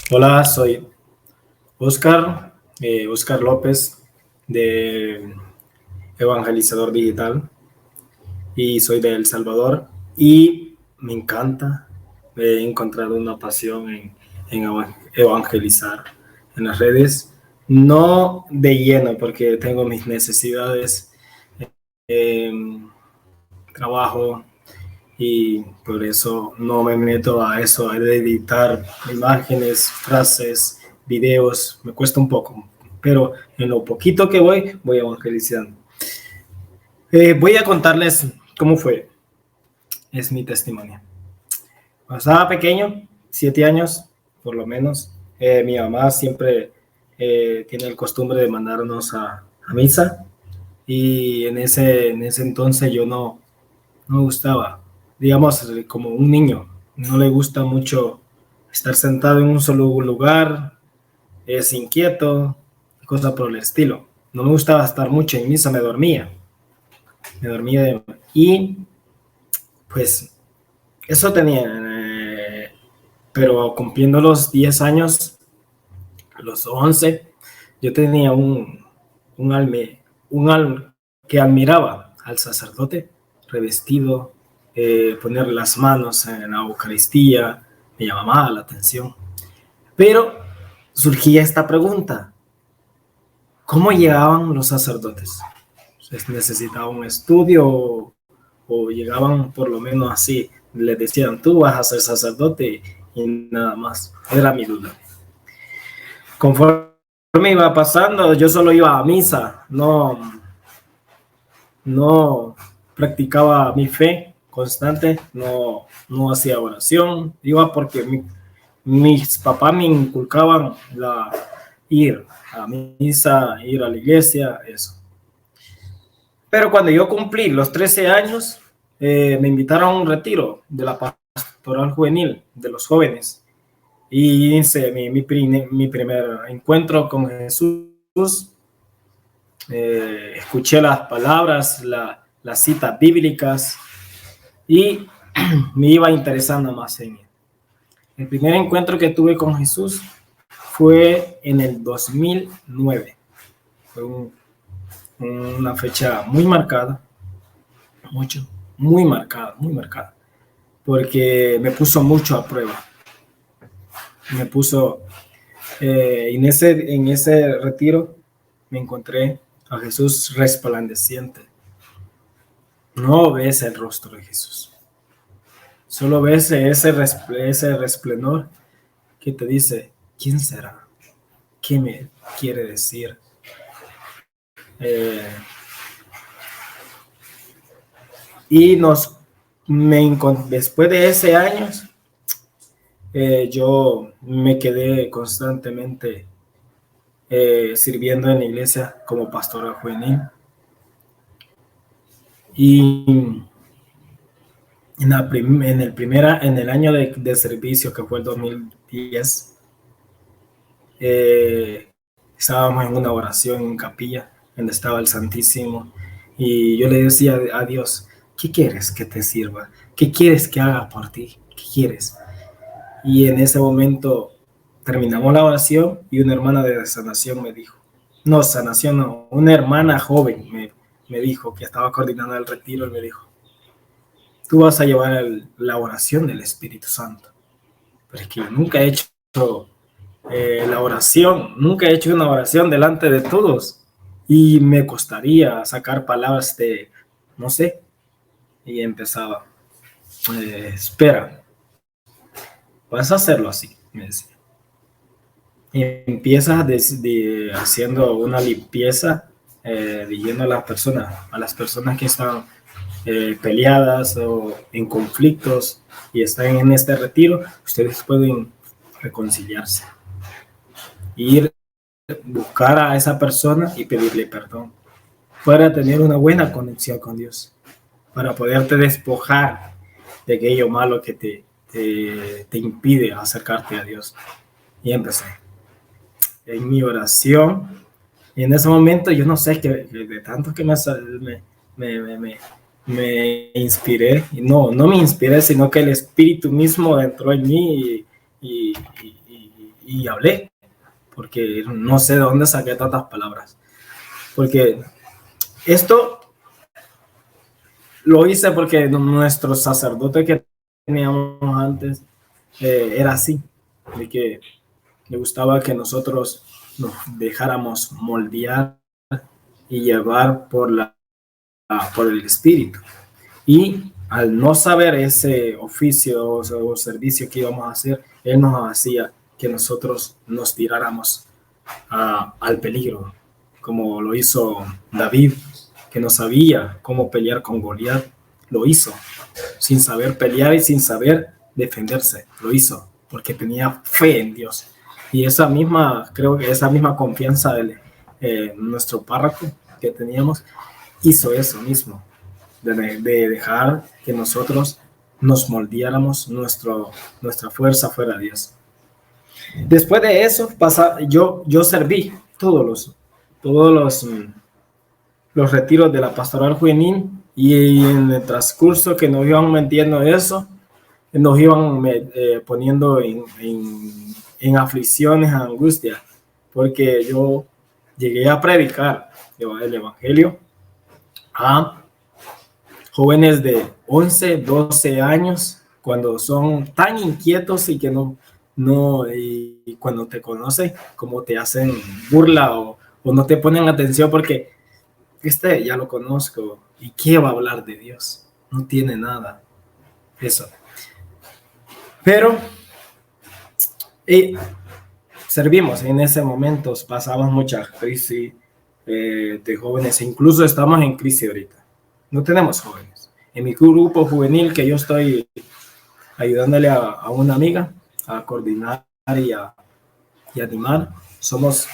Hola, soy Oscar, Oscar López, de Evangelizador Digital, y soy de El Salvador. Y me encanta, he encontrado una pasión en evangelizar en las redes, no de lleno, porque tengo mis necesidades, eh, trabajo, y por eso no me meto a eso, a editar imágenes, frases, videos, me cuesta un poco, pero en lo poquito que voy evangelizando. Voy a contarles cómo fue, es mi testimonio. Cuando estaba pequeño, 7 años por lo menos, mi mamá siempre tiene el costumbre de mandarnos a misa, y en ese entonces yo no me gustaba, digamos, como un niño, no le gusta mucho estar sentado en un solo lugar, es inquieto, cosas por el estilo. No me gustaba estar mucho en misa, me dormía y pues eso tenía, pero cumpliendo los 10 años, los 11, yo tenía un alma, un alma que admiraba al sacerdote revestido, poner las manos en la Eucaristía, me llamaba la atención. Pero surgía esta pregunta: ¿cómo llegaban los sacerdotes? ¿Necesitaban un estudio o llegaban por lo menos así? Les decían, tú vas a ser sacerdote y nada más. Era mi duda. Conforme iba pasando, yo solo iba a misa, no practicaba mi fe constante, no hacía oración, iba porque mis papás me inculcaban ir a misa, ir a la iglesia, eso. Pero cuando yo cumplí los 13 años, me invitaron a un retiro de la pastoral juvenil de los jóvenes, y hice mi primer encuentro con Jesús. Escuché las palabras, las citas bíblicas, y me iba interesando más en él. El primer encuentro que tuve con Jesús fue en el 2009. Fue una fecha muy marcada, muy marcada, porque me puso mucho a prueba. Me puso, en ese retiro me encontré a Jesús resplandeciente. No ves el rostro de Jesús, solo ves ese resplandor que te dice, ¿quién será? ¿Qué me quiere decir? Eh, y después de ese año, yo me quedé constantemente sirviendo en la iglesia como pastora juvenil. Y en el año de servicio, que fue el 2010, estábamos en una oración en capilla donde estaba el Santísimo, y yo le decía a Dios, ¿qué quieres que te sirva? ¿Qué quieres que haga por ti? ¿Qué quieres? Y en ese momento terminamos la oración, y una hermana de sanación me dijo, no, sanación no, una hermana joven me dijo, que estaba coordinando el retiro, y me dijo, tú vas a llevar la oración del Espíritu Santo. Pero es que yo nunca he hecho la oración, nunca he hecho una oración delante de todos, y me costaría sacar palabras de, no sé, y empezaba, espera, vas a hacerlo así, me decía. Y empiezas haciendo una limpieza, diciendo a las personas que están peleadas o en conflictos y están en este retiro, ustedes pueden reconciliarse, ir buscar a esa persona y pedirle perdón para tener una buena conexión con Dios, para poderte despojar de aquello malo que te impide acercarte a Dios. Y empecé en mi oración, y en ese momento yo no sé, que de tanto que me, me, me inspiré, y no me inspiré, sino que el Espíritu mismo entró en mí, y y hablé, porque no sé de dónde saqué tantas palabras. Porque esto lo hice porque nuestro sacerdote que teníamos antes era así, de que le gustaba que nosotros nos dejáramos moldear y llevar por el espíritu. Y al no saber ese oficio o servicio que íbamos a hacer, él nos hacía que nosotros nos tiráramos al peligro, como lo hizo David, que no sabía cómo pelear con Goliat, lo hizo, sin saber pelear y sin saber defenderse, lo hizo, porque tenía fe en Dios. Y esa misma, creo que esa misma confianza de nuestro párroco que teníamos, hizo eso mismo, de dejar que nosotros nos moldeáramos, nuestra fuerza fuera Dios. Después de eso, yo serví todos los retiros de la pastoral juvenil, y en el transcurso que nos iban metiendo eso, nos iban poniendo en aflicciones, angustia, porque yo llegué a predicar el evangelio a jóvenes de 11, 12 años, cuando son tan inquietos y que y cuando te conocen, como te hacen burla o no te ponen atención porque ya lo conozco, ¿y qué va a hablar de Dios? No tiene nada, eso. Pero servimos en ese momento, pasamos muchas crisis de jóvenes, incluso estamos en crisis ahorita. No tenemos jóvenes. En mi grupo juvenil que yo estoy ayudándole a una amiga a coordinar y animar, somos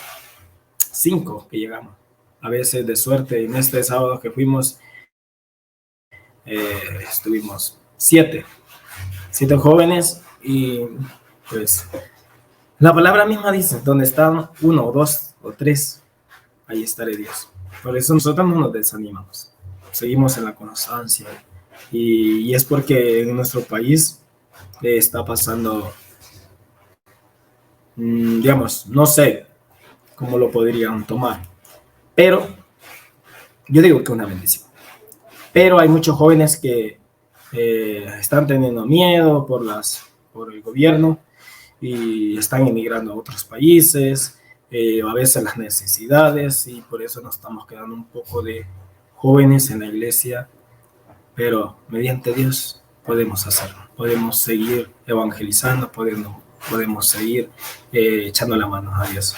5 que llegamos. A veces de suerte, en este sábado que fuimos, estuvimos 7 jóvenes, y pues la palabra misma dice, donde están 1 o 2 o 3, ahí estaré Dios. Por eso nosotros no nos desanimamos, seguimos en la constancia, y es porque en nuestro país está pasando, digamos, no sé cómo lo podrían tomar, pero yo digo que es una bendición. Pero hay muchos jóvenes que están teniendo miedo por el gobierno y están emigrando a otros países, a veces las necesidades, y por eso nos estamos quedando un poco de jóvenes en la iglesia, pero mediante Dios podemos hacerlo, podemos seguir evangelizando, podemos seguir echando la mano a Dios.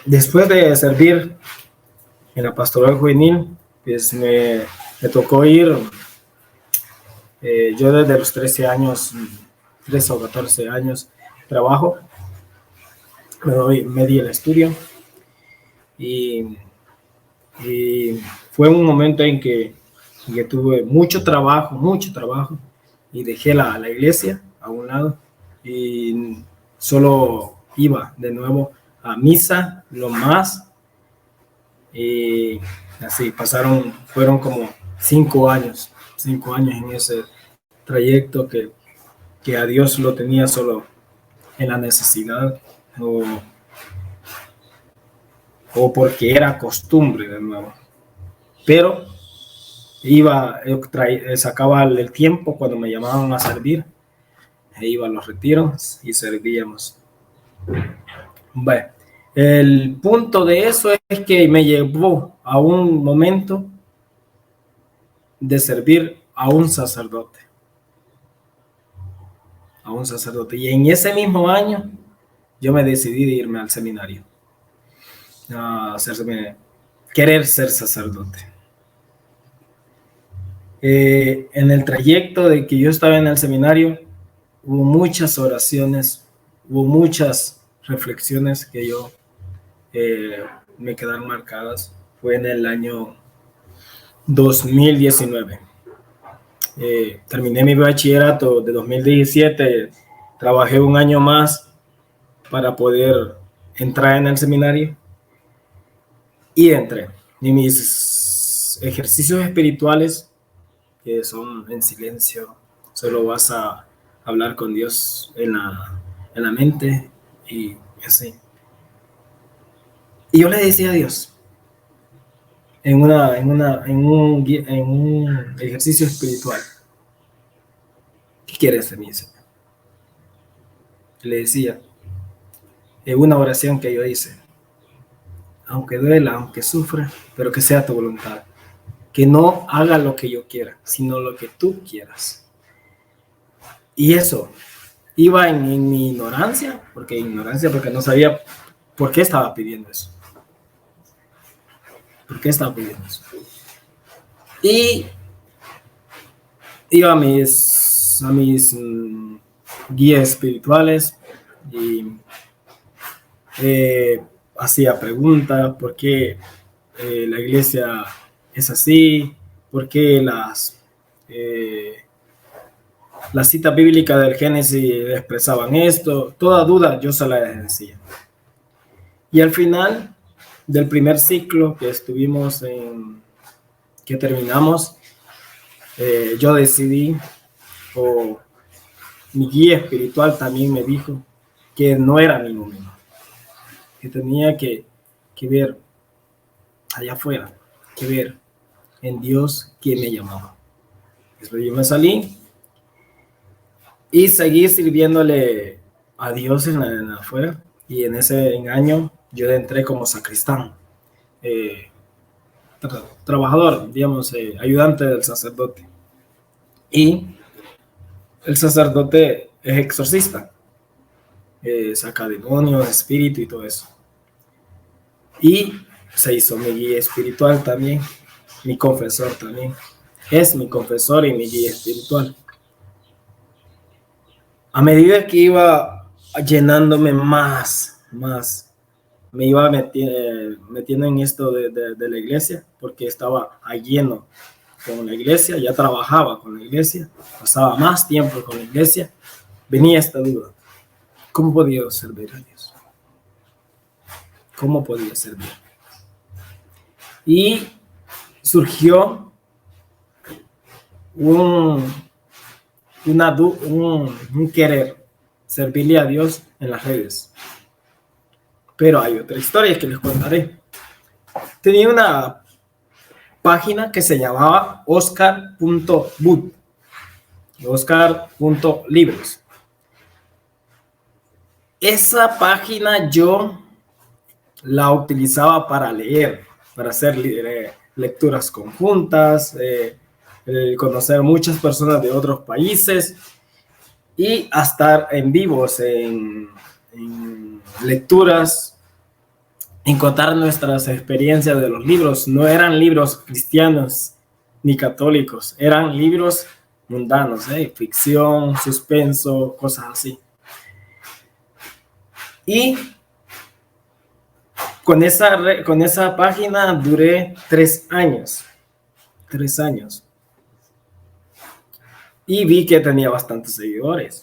Después de servir en la pastoral juvenil, pues me tocó ir, yo desde los 13 años, 13 o 14 años, trabajo, me di el estudio, y fue un momento en que tuve mucho trabajo, y dejé la iglesia a un lado, y solo iba de nuevo a misa, lo más, y así fueron como 5 años en ese trayecto que a Dios lo tenía solo en la necesidad, o porque era costumbre de nuevo. Pero sacaba el tiempo cuando me llamaban a servir, iba a los retiros y servíamos. Bueno, el punto de eso es que me llevó a un momento de servir a un sacerdote. Y en ese mismo año yo me decidí de irme al seminario, querer ser sacerdote. En el trayecto de que yo estaba en el seminario, hubo muchas oraciones, hubo muchas reflexiones que yo me quedaron marcadas. Fue en el año 2019. Terminé mi bachillerato de 2017, trabajé un año más para poder entrar en el seminario, y entré. Y mis ejercicios espirituales, que son en silencio, solo vas a hablar con Dios en en la mente y así. Y yo le decía a Dios, en un ejercicio espiritual, ¿qué quieres de mí, Señor? Le decía, en una oración que yo hice, aunque duela, aunque sufra, pero que sea tu voluntad. Que no haga lo que yo quiera, sino lo que tú quieras. Y eso iba en mi ignorancia, porque no sabía por qué estaba pidiendo eso. ¿Por qué estaba pidiendo eso? Y iba a mis guías espirituales y hacía preguntas, ¿por qué la iglesia es así? ¿Por qué las citas bíblicas del Génesis expresaban esto? Toda duda yo se la decía. Y al final del primer ciclo que que terminamos, yo decidí, o mi guía espiritual también me dijo, que no era mi momento, que tenía que ver allá afuera, que ver en Dios quien me llamaba. Después yo me salí y seguí sirviéndole a Dios en afuera, y en ese año yo entré como sacristán, trabajador, digamos, ayudante del sacerdote. Y el sacerdote es exorcista, saca demonios, espíritu y todo eso. Y se hizo mi guía espiritual también, mi confesor también. Es mi confesor y mi guía espiritual. A medida que iba llenándome más, me iba metiendo en esto de la iglesia, porque estaba lleno con la iglesia, ya trabajaba con la iglesia, pasaba más tiempo con la iglesia, venía esta duda: ¿cómo podía servir a Dios? ¿Cómo podía servir? Y surgió un querer servirle a Dios en las redes. Pero hay otra historia que les contaré. Tenía una página que se llamaba oscar.book, oscar.libros. Esa página yo la utilizaba para leer, para hacer lecturas conjuntas, conocer muchas personas de otros países y a estar en vivos en lecturas, en contar nuestras experiencias de los libros. No eran libros cristianos ni católicos, eran libros mundanos, ficción, suspenso, cosas así. Y con esa página duré 3 años. 3 años. Y vi que tenía bastantes seguidores.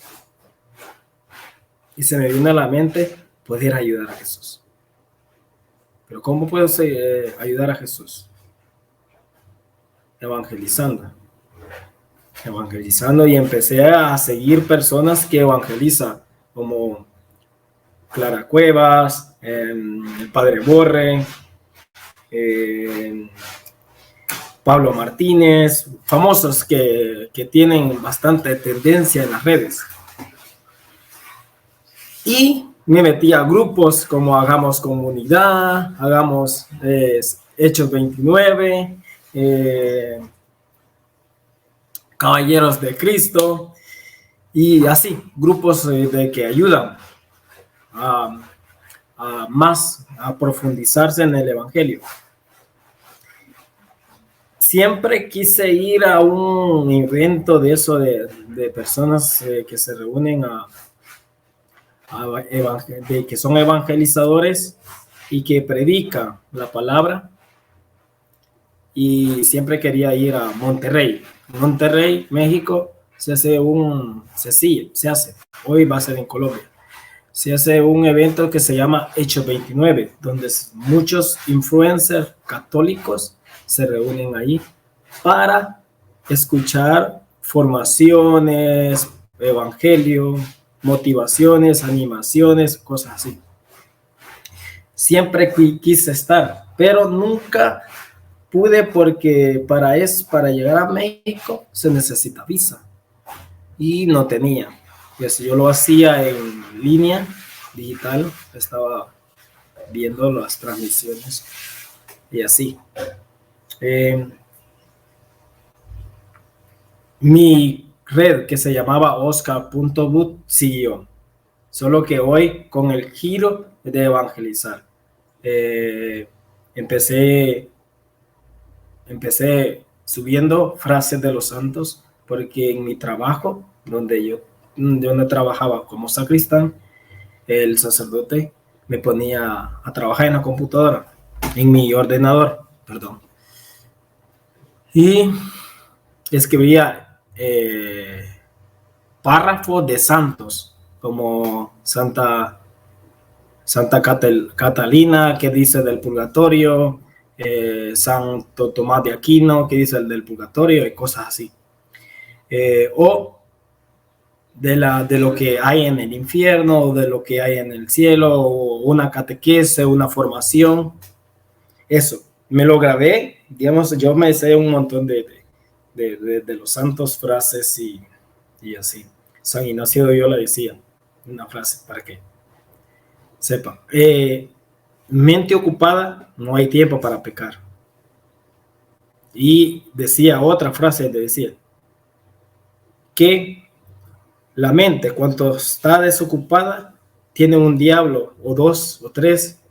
Y se me vino a la mente poder ayudar a Jesús. Pero ¿cómo puedo ayudar a Jesús? Evangelizando. Y empecé a seguir personas que evangelizan, como Clara Cuevas, el Padre Borre, Pablo Martínez, famosos que tienen bastante tendencia en las redes. Y me metí a grupos como Hagamos Comunidad, Hagamos Hechos 29, Caballeros de Cristo, y así, grupos que ayudan a profundizarse en el Evangelio. Siempre quise ir a un evento de eso, de personas que se reúnen que son evangelizadores y que predican la palabra. Y siempre quería ir a Monterrey, México. Se hace, hoy va a ser en Colombia, se hace un evento que se llama Hechos 29, donde muchos influencers católicos se reúnen ahí para escuchar formaciones, evangelio, motivaciones, animaciones, cosas así. Siempre quise estar, pero nunca pude porque para llegar a México se necesita visa y no tenía. Pues yo lo hacía en línea, digital, estaba viendo las transmisiones y así. Mi red que se llamaba Oscar.boot siguió, solo que hoy con el giro de evangelizar. Empecé subiendo frases de los santos porque en mi trabajo, donde trabajaba como sacristán, el sacerdote me ponía a trabajar en la computadora, en mi ordenador, perdón. Y escribía párrafos de santos, como Santa Catalina, que dice del purgatorio, Santo Tomás de Aquino, que dice el del purgatorio, y cosas así. O de lo que hay en el infierno, o de lo que hay en el cielo, o una catequesis, una formación. Eso, me lo grabé, digamos, yo me sé un montón de los santos, frases y así. San Ignacio de Loyola decía una frase para que sepan. Mente ocupada, no hay tiempo para pecar. Y decía otra frase, decía que la mente, cuando está desocupada, tiene un diablo o dos o tres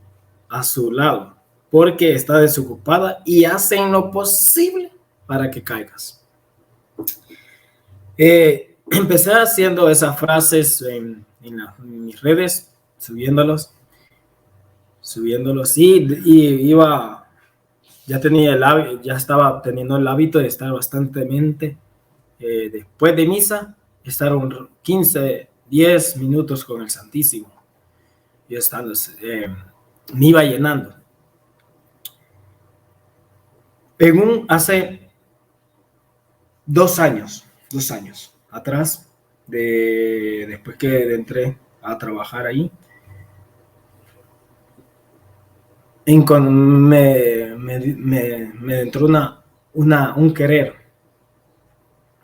a su lado, porque está desocupada y hacen lo posible para que caigas. Empecé haciendo esas frases en mis redes, subiéndolos y iba, ya estaba teniendo el hábito de estar bastantemente después de misa, estar 10 minutos con el Santísimo y estando, me iba llenando. Hace 2 años atrás, después que entré a trabajar ahí, me entró un querer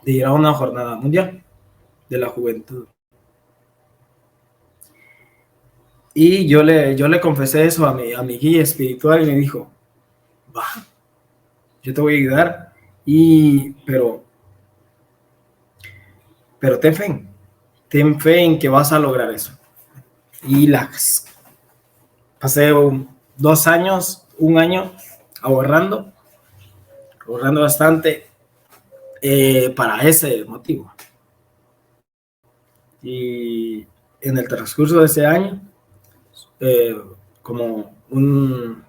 de ir a una jornada mundial de la juventud. Y yo le confesé eso a mi guía espiritual y me dijo, va, yo te voy a ayudar, pero ten fe en que vas a lograr eso. Y pasé 2 años, 1 año ahorrando bastante para ese motivo. Y en el transcurso de ese año, como un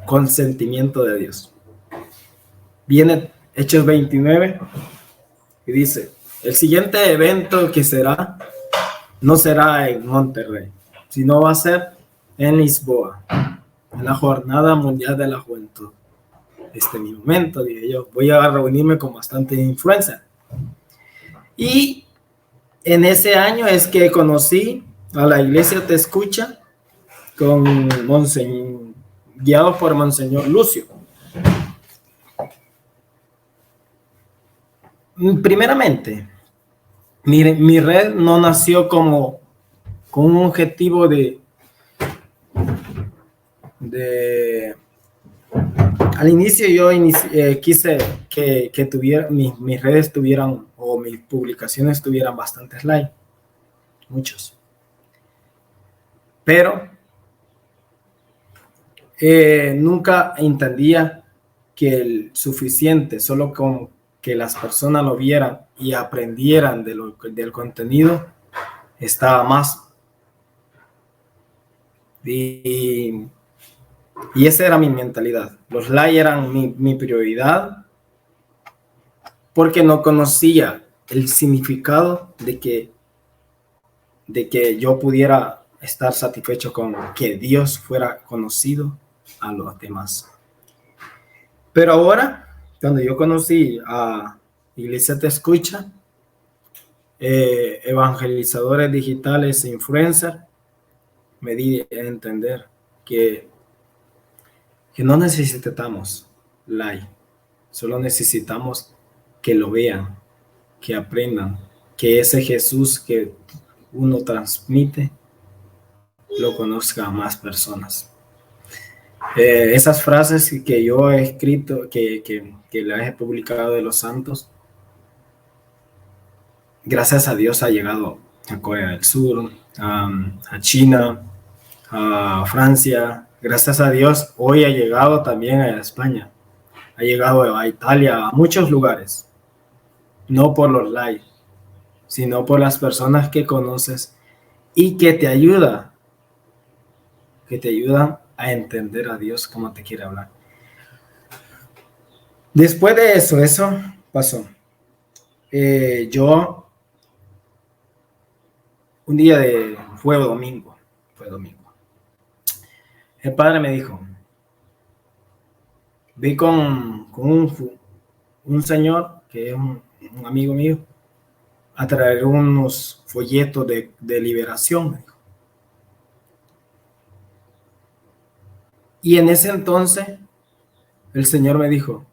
consentimiento de Dios. Viene Hechos 29 y dice, el siguiente evento que será, no será en Monterrey, sino va a ser en Lisboa, en la Jornada Mundial de la Juventud. Mi momento, dije yo, voy a reunirme con bastante influencia. Y en ese año es que conocí a la Iglesia Te Escucha con guiado por Monseñor Lucio. Primeramente, mi red no nació con un objetivo de al inicio yo quise que mis redes tuvieran, o mis publicaciones tuvieran bastantes likes, muchos. Pero nunca entendía que el suficiente, solo con que las personas lo vieran y aprendieran del contenido, estaba más. Y esa era mi mentalidad. Los likes eran mi prioridad porque no conocía el significado de que yo pudiera estar satisfecho con que Dios fuera conocido a los demás. Pero ahora, cuando yo conocí a Iglesia Te Escucha, evangelizadores digitales e influencers, me di a entender que no necesitamos like, solo necesitamos que lo vean, que aprendan, que ese Jesús que uno transmite lo conozca a más personas. Esas frases que yo he escrito, que las he publicado de los santos, gracias a Dios ha llegado a Corea del Sur, a China, a Francia. Gracias a Dios hoy ha llegado también a España, ha llegado a Italia, a muchos lugares. No por los likes, sino por las personas que conoces y que te ayudan a entender a Dios como te quiere hablar. Después de eso pasó. Yo, un día fue domingo. El padre me dijo, vi con un señor que es un amigo mío a traer unos folletos de liberación. Y en ese entonces el Señor me dijo,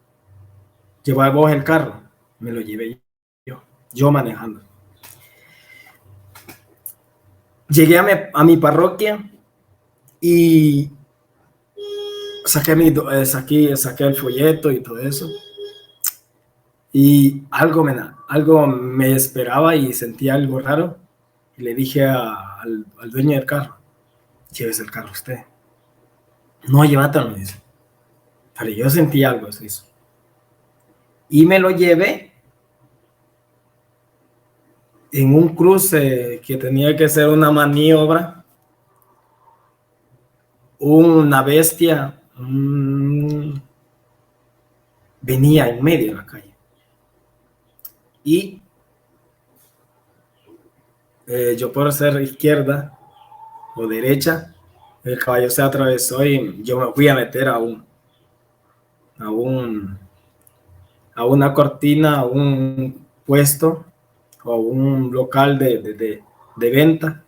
lleva vos el carro. Me lo llevé yo manejando. Llegué a mi parroquia y saqué el folleto y todo eso. Y algo me esperaba y sentía algo raro. Y le dije al dueño del carro, llévese el carro usted. No, llévatelo, me dice. Pero yo sentí algo eso. Y me lo llevé en un cruce que tenía que ser una maniobra. Una bestia venía en medio de la calle. Y yo por ser izquierda o derecha, el caballo se atravesó y yo me fui a meter a una cortina, a un puesto o un local de venta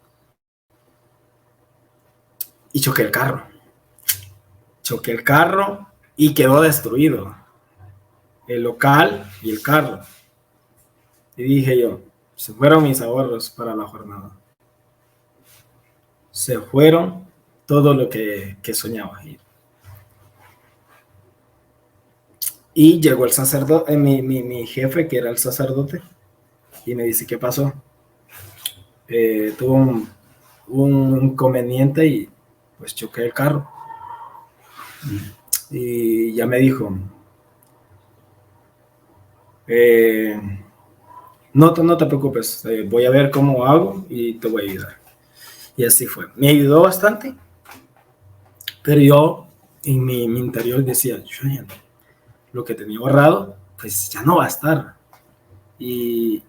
y choqué el carro y quedó destruido el local y el carro. Y dije yo, se fueron mis ahorros para la jornada. Se fueron todo lo que soñaba. Y llegó el sacerdote, mi jefe, que era el sacerdote, y me dice, ¿qué pasó? Tuvo un inconveniente y pues choqué el carro. Y ya me dijo, no te preocupes, voy a ver cómo hago y te voy a ayudar. Y así fue. Me ayudó bastante, pero yo en mi interior decía, lo que tenía ahorrado, pues ya no va a estar. Y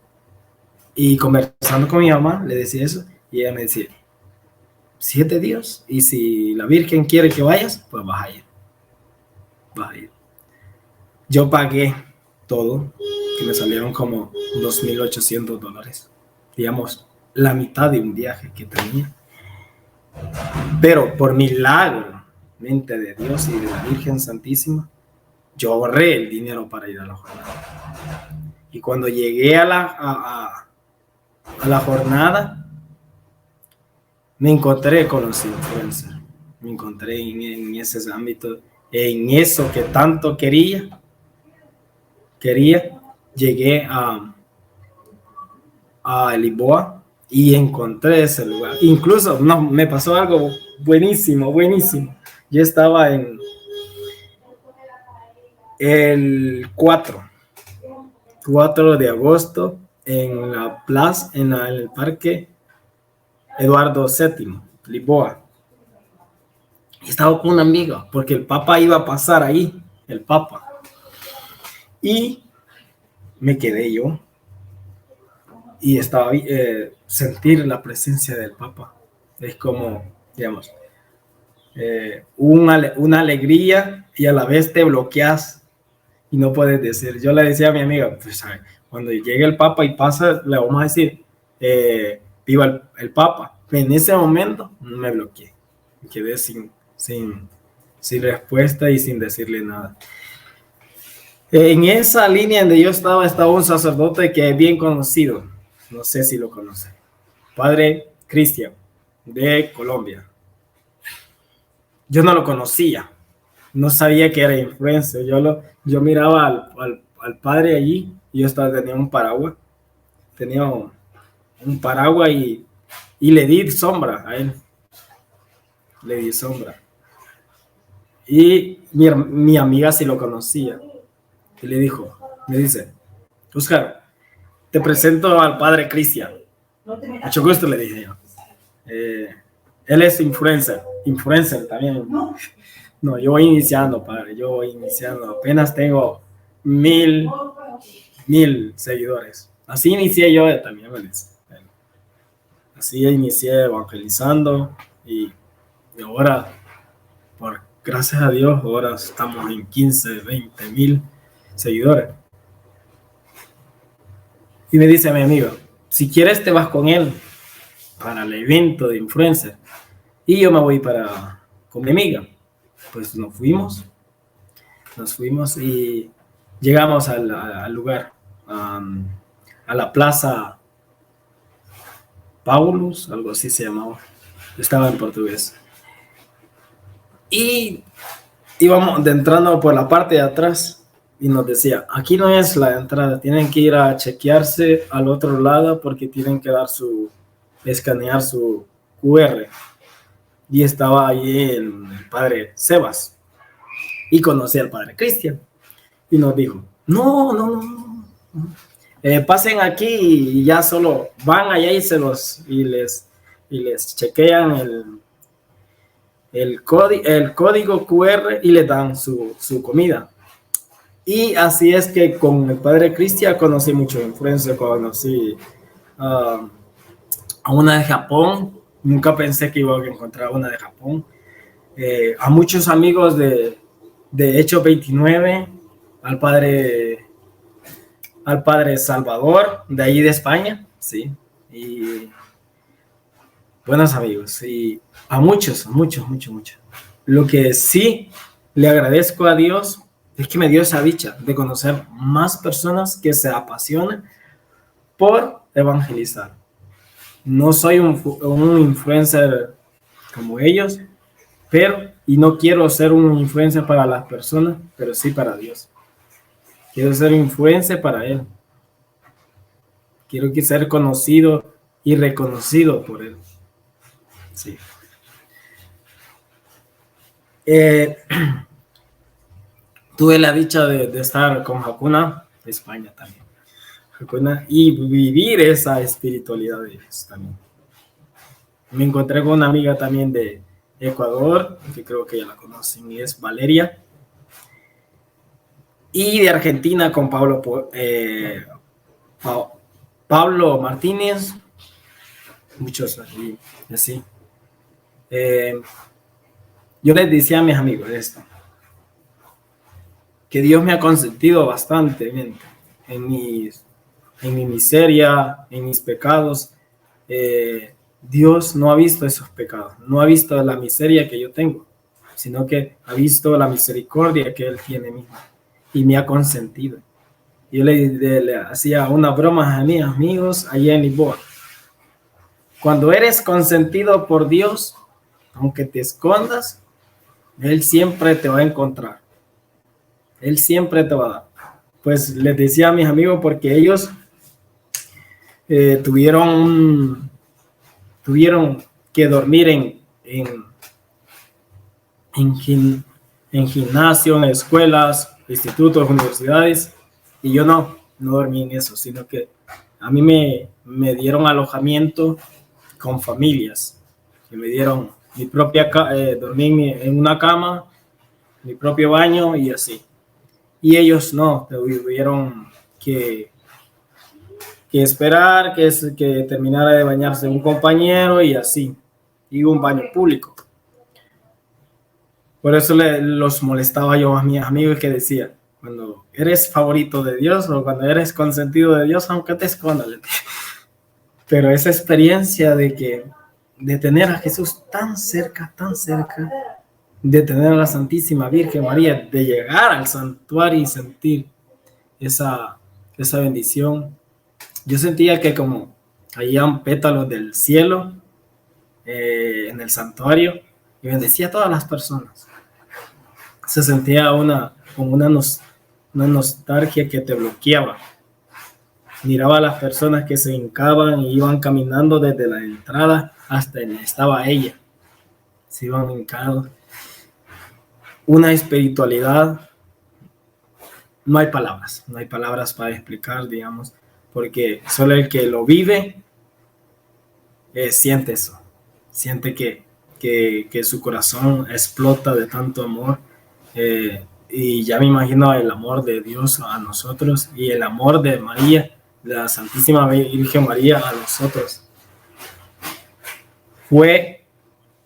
conversando con mi mamá, le decía eso, y ella me decía, si es de Dios, y si la Virgen quiere que vayas, pues vas a ir. Yo pagué todo, que me salieron como $2,800, digamos, la mitad de un viaje que tenía. Pero por milagro, mente de Dios y de la Virgen Santísima, yo ahorré el dinero para ir a la jornada. Y cuando llegué a la jornada, me encontré con los influencers. Me encontré en ese ámbito, en eso que tanto quería. Llegué a Lisboa y encontré ese lugar. Incluso me pasó algo buenísimo. Yo estaba en el 4 de agosto en la plaza, en el parque Eduardo VII, Lisboa. Y estaba con una amiga porque el Papa iba a pasar ahí, el Papa. Y me quedé yo y estaba sentir la presencia del Papa. Es como, digamos, una alegría y a la vez te bloqueas y no puedes decir. Yo le decía a mi amiga, pues cuando llegue el Papa y pasa, le vamos a decir, viva el Papa. En ese momento me bloqueé, me quedé sin respuesta y sin decirle nada. En esa línea donde yo estaba un sacerdote que es bien conocido, no sé si lo conoce, Padre Cristian, de Colombia. Yo no lo conocía, no sabía que era influencer. Yo miraba al padre allí y yo tenía un paraguas y le di sombra a él, le di sombra. Y mi amiga sí lo conocía y le dice, Oscar, te presento al padre Cristian. Mucho gusto, le dije yo. Él es influencer también. No, yo voy iniciando, padre, apenas tengo 1000 seguidores. Así inicié yo también, así inicié evangelizando y ahora, por gracias a Dios, ahora estamos en 15, 20 mil seguidores. Y me dice mi amigo, si quieres te vas con él para el evento de influencer y yo me voy con mi amiga. Pues nos fuimos y llegamos al lugar, a la plaza Paulus, algo así se llamaba, estaba en portugués. Y íbamos entrando por la parte de atrás y nos decía, aquí no es la entrada, tienen que ir a chequearse al otro lado porque tienen que escanear su QR. Y estaba ahí el padre Sebas y conocí al padre Cristian y nos dijo, no. Pasen aquí y ya solo van allá y les chequean el código QR y les dan su comida. Y así es que con el padre Cristian conocí mucho influencia, conocí a una de Japón, nunca pensé que iba a encontrar una de Japón, a muchos amigos de Hechos 29, al padre Salvador, de ahí de España, sí, y buenos amigos, y a muchos. Lo que sí le agradezco a Dios es que me dio esa dicha de conocer más personas que se apasionan por evangelizar. No soy un influencer como ellos, y no quiero ser un influencer para las personas, pero sí para Dios. Quiero ser influencer para Él. Quiero ser conocido y reconocido por Él. Sí. Tuve la dicha de estar con Hakuna de España también. Hakuna, y vivir esa espiritualidad de ellos también. Me encontré con una amiga también de Ecuador, que creo que ya la conocen, y es Valeria. Y de Argentina con Pablo Martínez, muchos así. Yo les decía a mis amigos esto, que Dios me ha consentido bastante en mi miseria, en mis pecados. Dios no ha visto esos pecados, no ha visto la miseria que yo tengo, sino que ha visto la misericordia que Él tiene en mí y me ha consentido. Yo le hacía una broma a mis amigos allá en Lisboa. Cuando eres consentido por Dios, aunque te escondas, Él siempre te va a encontrar. Él siempre te va a dar. Pues les decía a mis amigos porque ellos tuvieron que dormir en gimnasio, en escuelas, institutos, universidades, y yo no dormí en eso, sino que a mí me dieron alojamiento con familias, que me dieron mi propia dormí en una cama, mi propio baño y así. Y ellos no, tuvieron que esperar que terminara de bañarse un compañero y así, y un baño público. Por eso los molestaba yo a mis amigos que decía, cuando eres favorito de Dios o cuando eres consentido de Dios, aunque te escondas. Pero esa experiencia de tener a Jesús tan cerca, de tener a la Santísima Virgen María, de llegar al santuario y sentir esa bendición. Yo sentía que como caían pétalos del cielo en el santuario y bendecía a todas las personas. Se sentía como una nostalgia que te bloqueaba. Miraba a las personas que se hincaban y iban caminando desde la entrada hasta donde estaba ella. Se iban hincados. Una espiritualidad, no hay palabras para explicar, digamos, porque solo el que lo vive siente eso, siente que su corazón explota de tanto amor, y ya me imagino el amor de Dios a nosotros y el amor de María, de la Santísima Virgen María a nosotros. Fue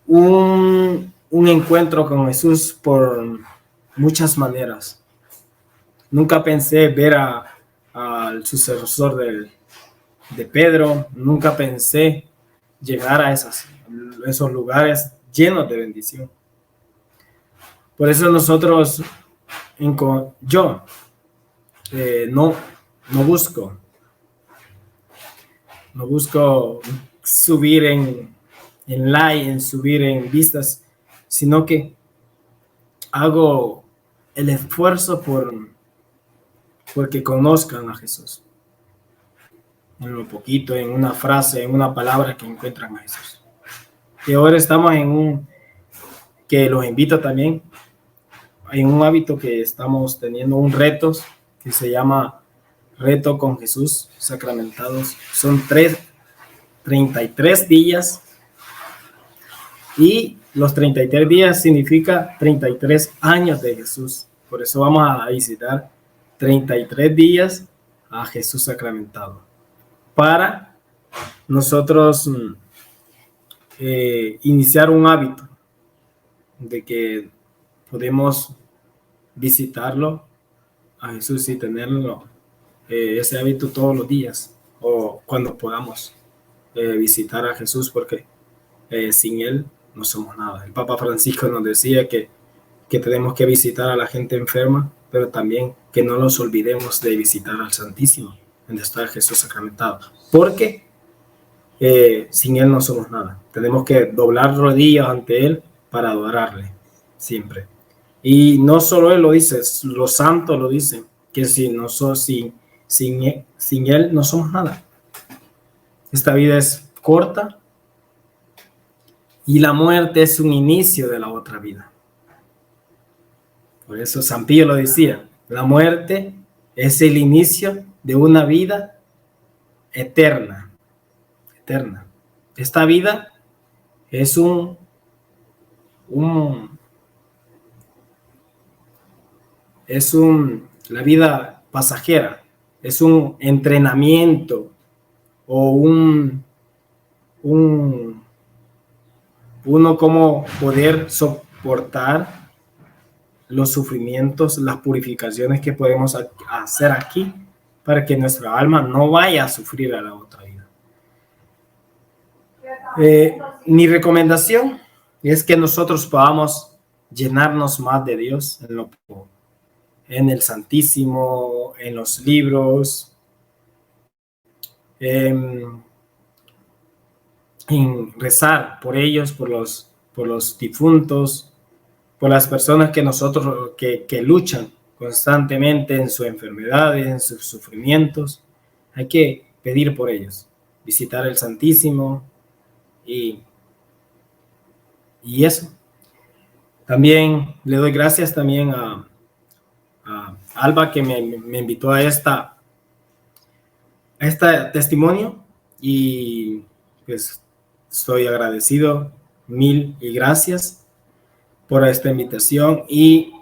un encuentro con Jesús por muchas maneras. Nunca pensé ver al sucesor de Pedro, nunca pensé llegar a esos lugares llenos de bendición. Por eso nosotros, yo no busco subir en like, en subir en vistas, sino que hago el esfuerzo porque conozcan a Jesús. En lo poquito, en una frase, en una palabra que encuentran a Jesús. Y ahora estamos que los invito también, en un hábito que estamos teniendo, un reto que se llama Reto con Jesús Sacramentados. Son 33 días y los 33 días significa 33 años de Jesús. Por eso vamos a visitar 33 días a Jesús sacramentado, para nosotros iniciar un hábito de que podemos visitarlo a Jesús y tenerlo, ese hábito todos los días o cuando podamos visitar a Jesús, porque sin Él no somos nada. El Papa Francisco nos decía que tenemos que visitar a la gente enferma, pero también que no nos olvidemos de visitar al Santísimo, donde está Jesús sacramentado, porque sin Él no somos nada. Tenemos que doblar rodillas ante Él para adorarle siempre. Y no solo Él lo dice, los santos lo dicen, que sin Él no somos nada. Esta vida es corta y la muerte es un inicio de la otra vida. Por eso San Pío lo decía, la muerte es el inicio de una vida eterna. Esta vida es la vida pasajera, es un entrenamiento o uno cómo poder soportar los sufrimientos, las purificaciones que podemos hacer aquí para que nuestra alma no vaya a sufrir a la otra vida. Mi recomendación es que nosotros podamos llenarnos más de Dios en el Santísimo, en los libros, en rezar por ellos, por los difuntos, por las personas que luchan constantemente en sus enfermedades, en sus sufrimientos. Hay que pedir por ellos, visitar el Santísimo y eso. También le doy gracias también a Alba, que me invitó a este testimonio, y pues estoy agradecido, mil y gracias por esta invitación, y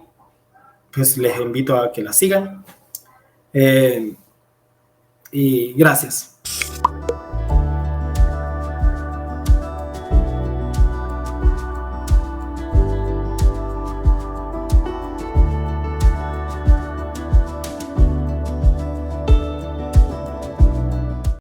pues les invito a que la sigan, y gracias.